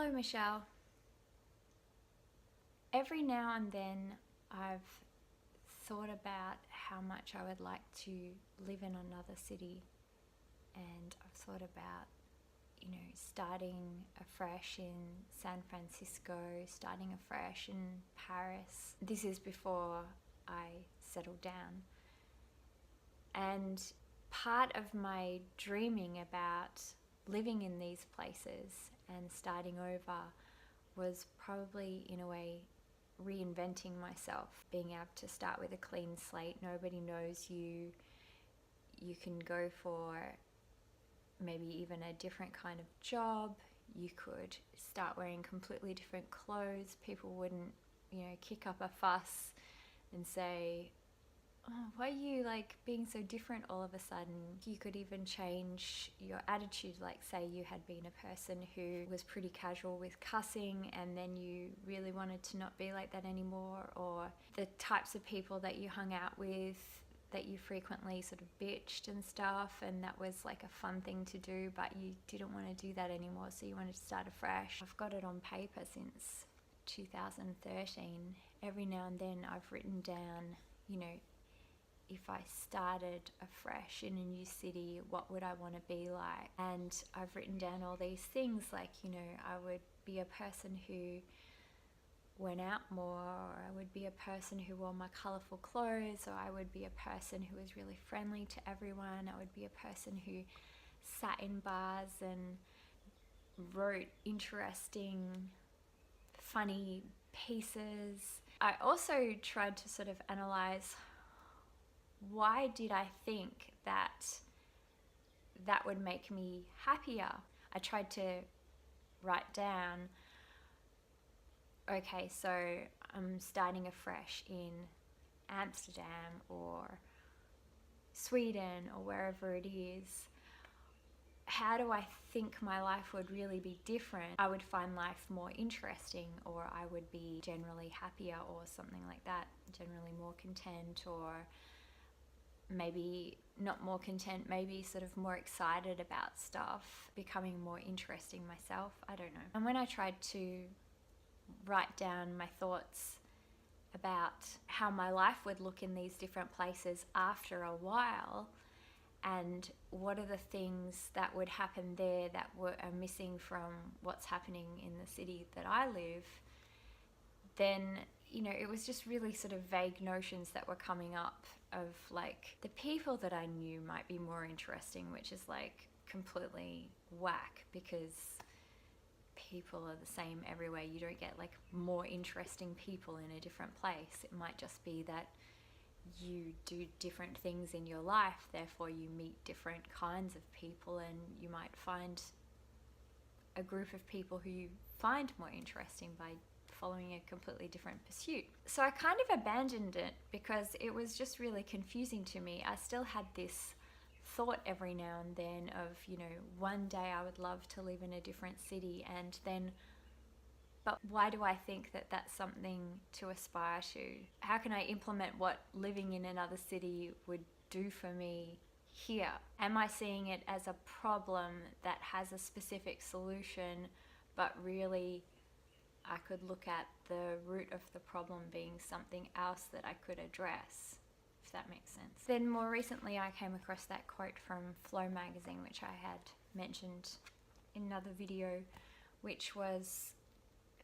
Hello, Michelle. Every now and then I've thought about how much I would like to live in another city, and I've thought about, starting afresh in San Francisco, starting afresh in Paris. This is before I settle down. And part of my dreaming about living in these places and starting over was probably, in a way, reinventing myself, being able to start with a clean slate. Nobody knows you. You can go for maybe even a different kind of job. You could start wearing completely different clothes. People wouldn't, kick up a fuss and say, "Oh, why are you being so different all of a sudden?" You could even change your attitude. Like, say you had been a person who was pretty casual with cussing, and then you really wanted to not be like that anymore, or the types of people that you hung out with that you frequently sort of bitched and stuff, and that was like a fun thing to do, but you didn't want to do that anymore, so you wanted to start afresh. I've got it on paper since 2013. Every now and then I've written down, if I started afresh in a new city, what would I want to be like? And I've written down all these things like, I would be a person who went out more, or I would be a person who wore my colourful clothes, or I would be a person who was really friendly to everyone. I would be a person who sat in bars and wrote interesting, funny pieces. I also tried to sort of analyse, why did I think that would make me happier? I tried to write down, okay, so I'm starting afresh in Amsterdam or Sweden or wherever it is. How do I think my life would really be different? I would find life more interesting, or I would be generally happier, or something like that, generally more content, or maybe not more content, maybe sort of more excited about stuff, becoming more interesting myself. I don't know. And when I tried to write down my thoughts about how my life would look in these different places after a while, and what are the things that would happen there that are missing from what's happening in the city that I live, then it was just really sort of vague notions that were coming up of like, the people that I knew might be more interesting, which is like completely whack, because people are the same everywhere. You don't get like more interesting people in a different place. It might just be that you do different things in your life, therefore you meet different kinds of people, and you might find a group of people who you find more interesting by following a completely different pursuit. So I kind of abandoned it because it was just really confusing to me. I still had this thought every now and then of, one day I would love to live in a different city, and then, but why do I think that that's something to aspire to? How can I implement what living in another city would do for me here? Am I seeing it as a problem that has a specific solution, but really I could look at the root of the problem being something else that I could address, if that makes sense. Then more recently I came across that quote from Flow magazine, which I had mentioned in another video, which was,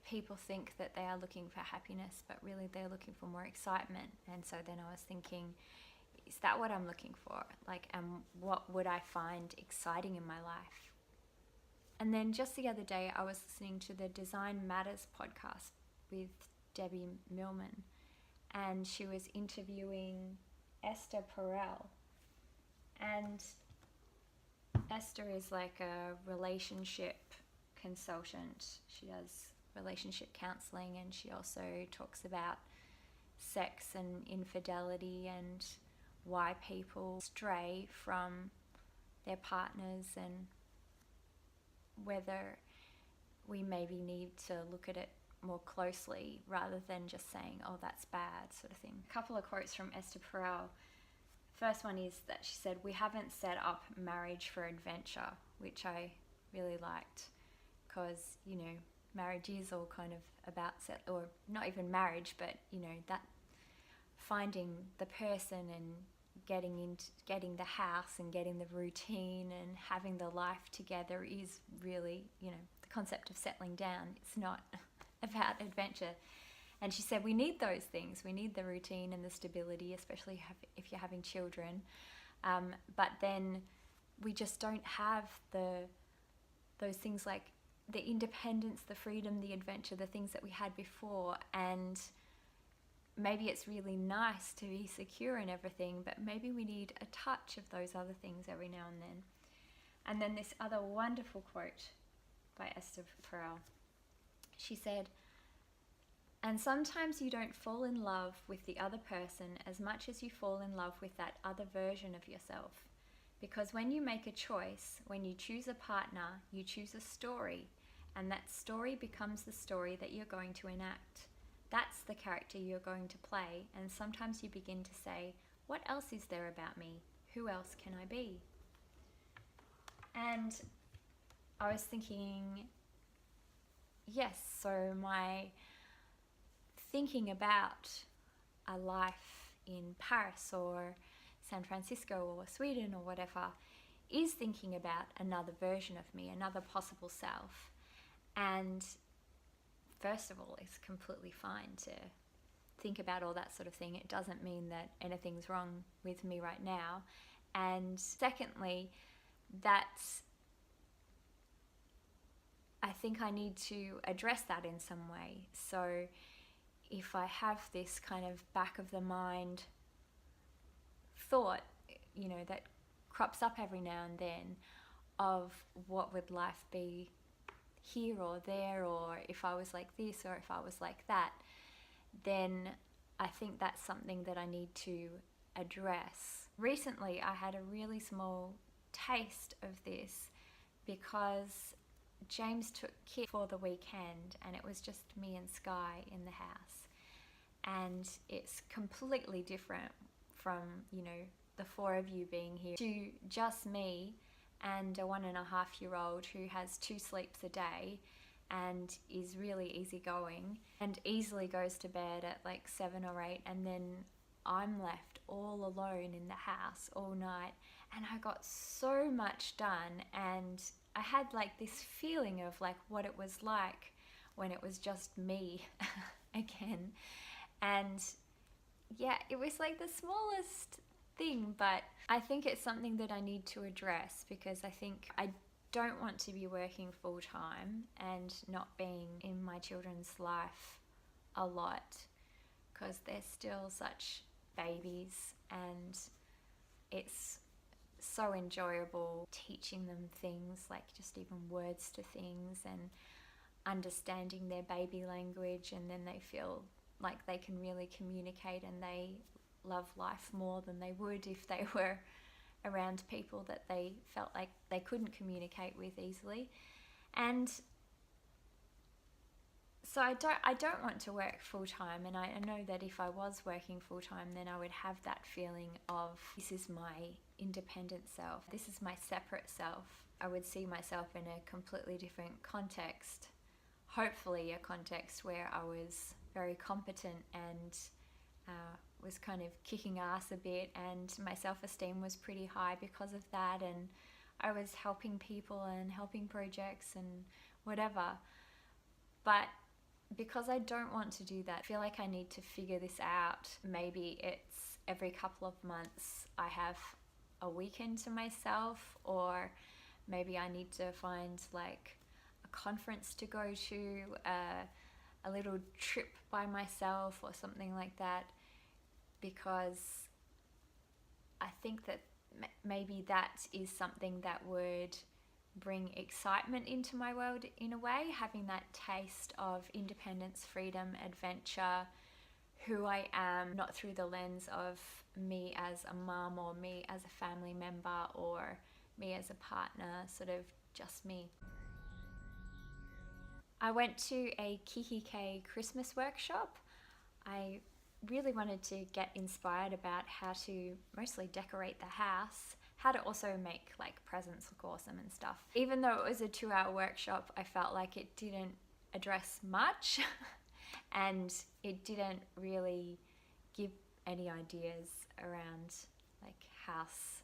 people think that they are looking for happiness, but really they're looking for more excitement. And so then I was thinking, is that what I'm looking for? And what would I find exciting in my life? And then just the other day I was listening to the Design Matters podcast with Debbie Millman, and she was interviewing Esther Perel. And Esther is like a relationship consultant. She does relationship counseling, and she also talks about sex and infidelity and why people stray from their partners, and whether we maybe need to look at it more closely rather than just saying, oh, that's bad, sort of thing. A couple of quotes from Esther Perel. First one is that she said, "We haven't set up marriage for adventure," which I really liked, because, marriage is all kind of about or not even marriage, but that finding the person and getting the house and getting the routine and having the life together is really, the concept of settling down. It's not about adventure. And she said we need those things. We need the routine and the stability, especially if you're having children. But then we just don't have those things like the independence, the freedom, the adventure, the things that we had before. And maybe it's really nice to be secure in everything, but maybe we need a touch of those other things every now and then. And then this other wonderful quote by Esther Perel. She said, "And sometimes you don't fall in love with the other person as much as you fall in love with that other version of yourself. Because when you make a choice, when you choose a partner, you choose a story, and that story becomes the story that you're going to enact. That's the character you're going to play, and sometimes you begin to say, what else is there about me? Who else can I be?" And I was thinking, yes, so my thinking about a life in Paris or San Francisco or Sweden or whatever is thinking about another version of me, another possible self. And first of all, it's completely fine to think about all that sort of thing. It doesn't mean that anything's wrong with me right now. And secondly, I think I need to address that in some way. So if I have this kind of back of the mind thought, that crops up every now and then of what would life be here or there, or if I was like this or if I was like that, then I think that's something that I need to address. Recently, I had a really small taste of this because James took Kit for the weekend and it was just me and Sky in the house. And it's completely different from, the four of you being here to just me and a 1.5-year-old who has 2 sleeps a day and is really easygoing and easily goes to bed at like 7 or 8, and then I'm left all alone in the house all night. And I got so much done, and I had like this feeling of like what it was like when it was just me again. And yeah, it was like the smallest thing, but I think it's something that I need to address, because I think I don't want to be working full time and not being in my children's life a lot, because they're still such babies, and it's so enjoyable teaching them things, like just even words to things and understanding their baby language, and then they feel like they can really communicate and they love life more than they would if they were around people that they felt like they couldn't communicate with easily. And so I don't want to work full time, and I know that if I was working full time, then I would have that feeling of this is my independent self, this is my separate self. I would see myself in a completely different context, hopefully a context where I was very competent and was kind of kicking ass a bit, and my self-esteem was pretty high because of that, and I was helping people and helping projects and whatever. But because I don't want to do that, I feel like I need to figure this out. Maybe it's every couple of months I have a weekend to myself, or maybe I need to find like a conference to go to, a little trip by myself or something like that, because I think that maybe that is something that would bring excitement into my world in a way, having that taste of independence, freedom, adventure, who I am, not through the lens of me as a mum or me as a family member or me as a partner, sort of just me. I went to a Kikki.K Christmas workshop. I really wanted to get inspired about how to mostly decorate the house, how to also make like presents look awesome and stuff. Even though it was a 2-hour workshop, I felt like it didn't address much and it didn't really give any ideas around like house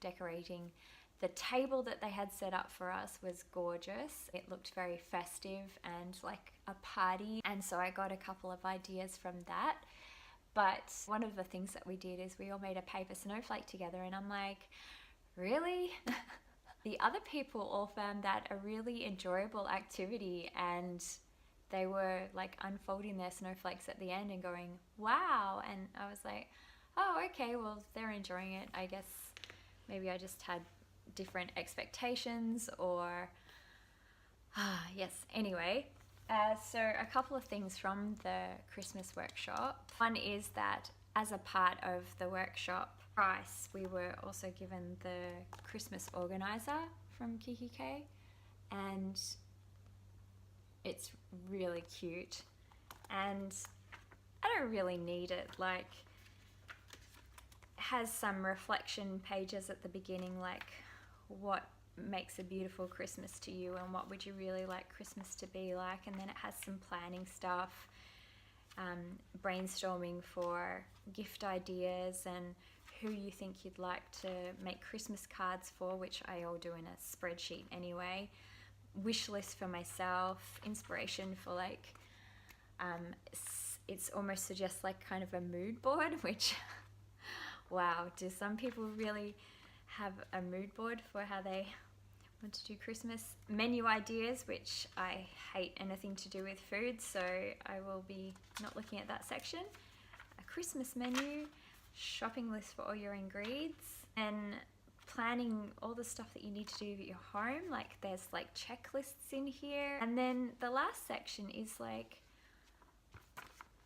decorating. The table that they had set up for us was gorgeous. It looked very festive and like a party, and so I got a couple of ideas from that. But one of the things that we did is we all made a paper snowflake together, and I'm like, really? The other people all found that a really enjoyable activity, and they were like unfolding their snowflakes at the end and going, wow. And I was like, oh, okay, well, they're enjoying it. I guess maybe I just had different expectations, or yes, anyway. So a couple of things from the Christmas workshop. One is that as a part of the workshop price, we were also given the Christmas organizer from Kikki.K, and it's really cute, and I don't really need it. Like, has some reflection pages at the beginning, like what makes a beautiful Christmas to you and what would you really like Christmas to be like, and then it has some planning stuff, brainstorming for gift ideas and who you think you'd like to make Christmas cards for, which I all do in a spreadsheet anyway, wish list for myself, inspiration for like, it's almost suggests like kind of a mood board, which wow, do some people really have a mood board for how they want to do Christmas? Menu ideas, which I hate anything to do with food, so I will be not looking at that section. A Christmas menu, shopping list for all your ingredients, and planning all the stuff that you need to do at your home. Like there's like checklists in here. And then the last section is like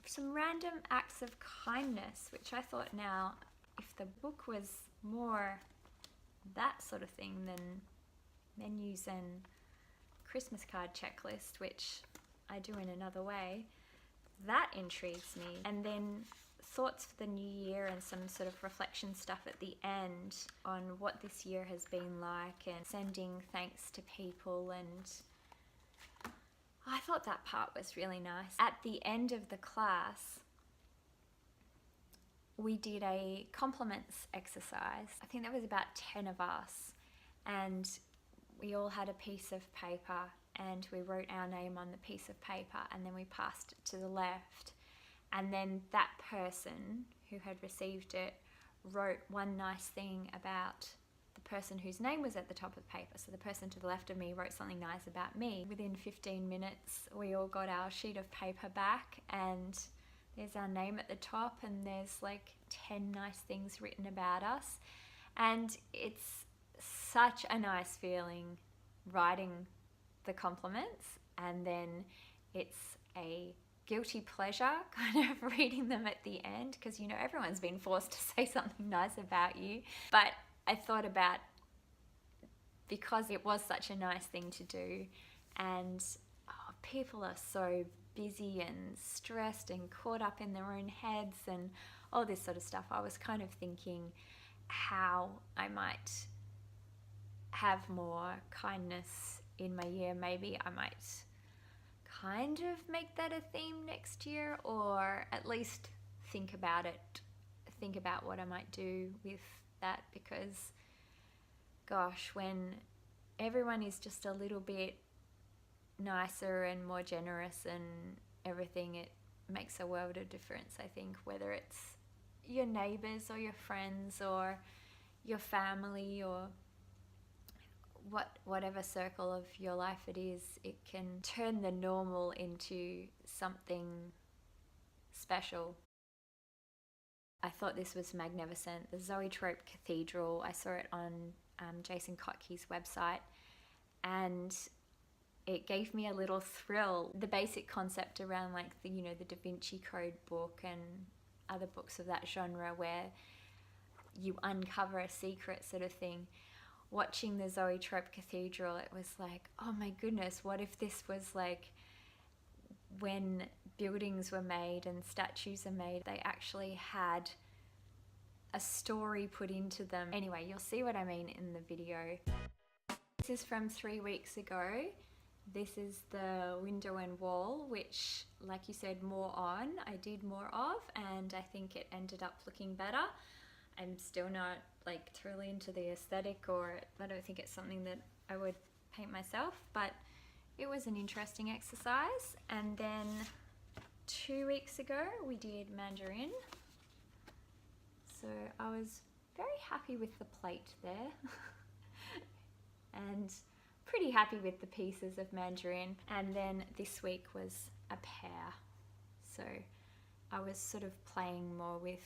some random acts of kindness, which I thought, now if the book was more that sort of thing than menus and Christmas card checklist, which I do in another way, that intrigues me. And then thoughts for the new year and some sort of reflection stuff at the end on what this year has been like, and sending thanks to people, and I thought that part was really nice. At the end of the class, we did a compliments exercise. I think there was about 10 of us, and we all had a piece of paper and we wrote our name on the piece of paper, and then we passed it to the left, and then that person who had received it wrote one nice thing about the person whose name was at the top of the paper. So the person to the left of me wrote something nice about me. Within 15 minutes we all got our sheet of paper back, and there's our name at the top, and there's like 10 nice things written about us. And it's such a nice feeling writing the compliments, and then it's a guilty pleasure kind of reading them at the end, because you know everyone's been forced to say something nice about you. But I thought about, because it was such a nice thing to do, and people are so busy and stressed and caught up in their own heads and all this sort of stuff, I was kind of thinking how I might have more kindness in my year. Maybe I might kind of make that a theme next year, or at least think about it, think about what I might do with that, because gosh, when everyone is just a little bit nicer and more generous and everything, it makes a world of difference, I think, whether it's your neighbours or your friends or your family or whatever circle of your life it is. It can turn the normal into something special. I thought this was magnificent. The Zoetrope Cathedral, I saw it on Jason Kotke's website, and it gave me a little thrill. The basic concept around like the, the Da Vinci Code book and other books of that genre where you uncover a secret sort of thing. Watching the Zoetrope Cathedral, it was like, oh my goodness, what if this was like when buildings were made and statues are made, they actually had a story put into them. Anyway, you'll see what I mean in the video. This is from 3 weeks ago, This is the window and wall, which, like you said, I did more of, and I think it ended up looking better. I'm still not like totally into the aesthetic, or I don't think it's something that I would paint myself, but it was an interesting exercise. And then 2 weeks ago we did mandarin. So I was very happy with the plate there and pretty happy with the pieces of mandarin. And then this week was a pear. So I was sort of playing more with,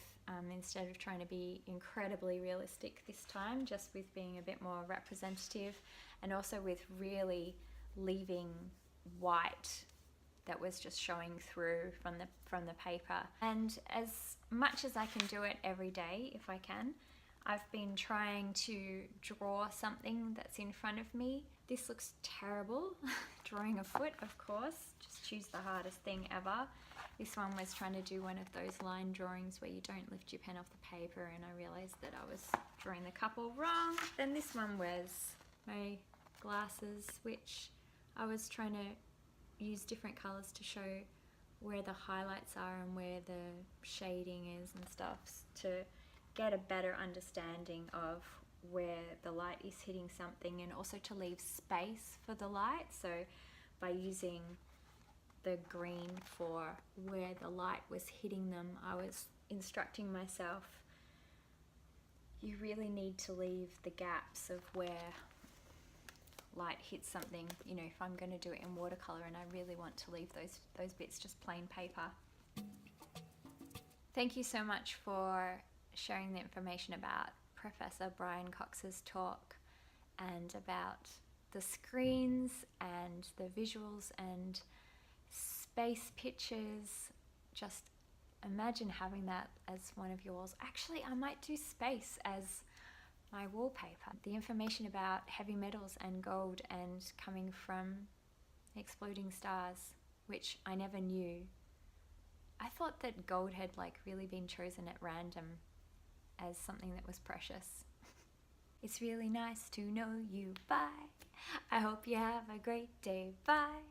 instead of trying to be incredibly realistic this time, just with being a bit more representative, and also with really leaving white that was just showing through from the paper. And as much as I can do it every day, if I can, I've been trying to draw something that's in front of me. This looks terrible, drawing a foot, of course. Just choose the hardest thing ever. This one was trying to do one of those line drawings where you don't lift your pen off the paper, and I realized that I was drawing the couple wrong. Then this one was my glasses, which I was trying to use different colors to show where the highlights are and where the shading is and stuff, to get a better understanding of where the light is hitting something, and also to leave space for the light. So by using the green for where the light was hitting them, I was instructing myself, you really need to leave the gaps of where light hits something. You know, if I'm going to do it in watercolor and I really want to leave those bits just plain paper. Thank you so much for sharing the information about Professor Brian Cox's talk, and about the screens and the visuals and space pictures. Just imagine having that as one of your walls. Actually, I might do space as my wallpaper. The information about heavy metals and gold and coming from exploding stars, which I never knew. I thought that gold had like really been chosen at random as something that was precious. It's really nice to know you. Bye. I hope you have a great day. Bye.